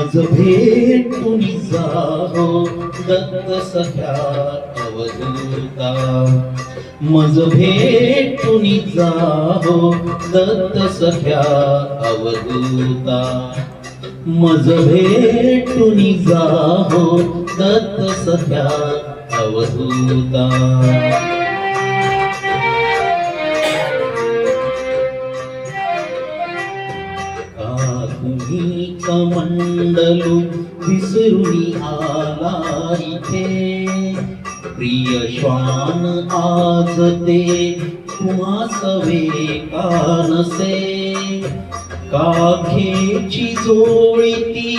मज भेटून जाहो दत्त सख्या अवधूता, मज भेटून जाहो दत्त सख्या अवधूता, मज भेटून जाहो दत्त सख्या अवधूता. तुम्ही कमंडलू विसरुनी आला इथे, प्रिय श्वान आज ते तुम्हास वेकानसे, काखेची जोळी ती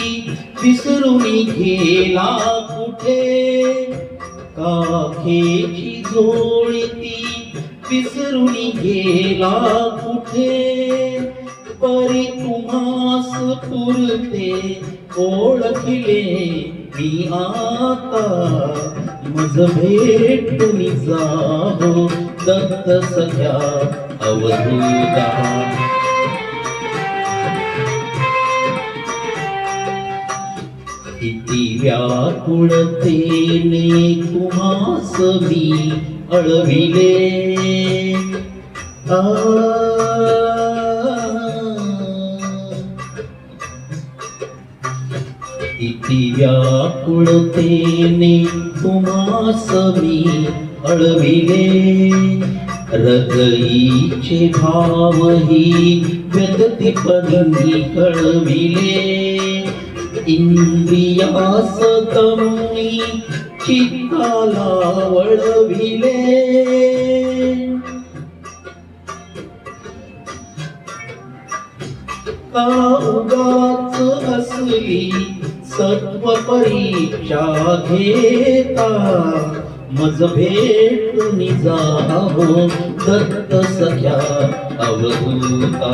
विसरुनी गेला कुठे, काखेची जोळी ती विसरुनी गेला कुठे, परी तुम्हास पुरते ओळखले मी आता, मज भेटून जाहो दत्त सख्या अवधूता. किती व्याकुळतेने तुम्हास मी अळविले, किती व्याकुळतेने तुम्हास मी अळविले, हृदयीचे भावही व्यक्तिपणी कळविले, इंद्रियास तमी चित्ताला वळविले, का उगाच असली सत्व परीक्षा घेता, मज भेटून जाहो दत्त सख्या अवधूता.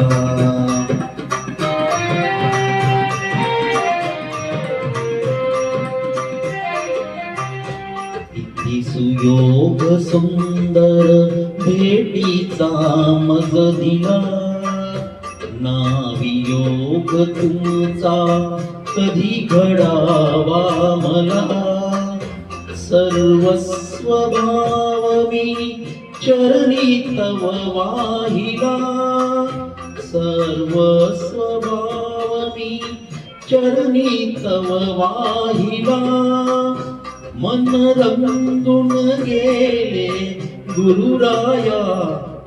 किती सुयोग सुंदर भेटीचा मज दिला, ना वियोग तुमचा कधी घडावा मला, सर्वस्व भाव मी चरणी तव वाहिला, सर्वस्व भाव मी चरणी तव वाहिला, मन रंगून गेले गुरुराया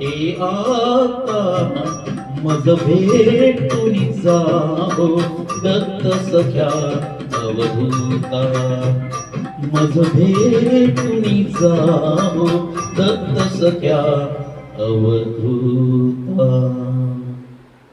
ए आता, मज भेटून जाहो दत्त सख्या अवधूता, मज भेटून जाहो दत्त सख्या अवधूता.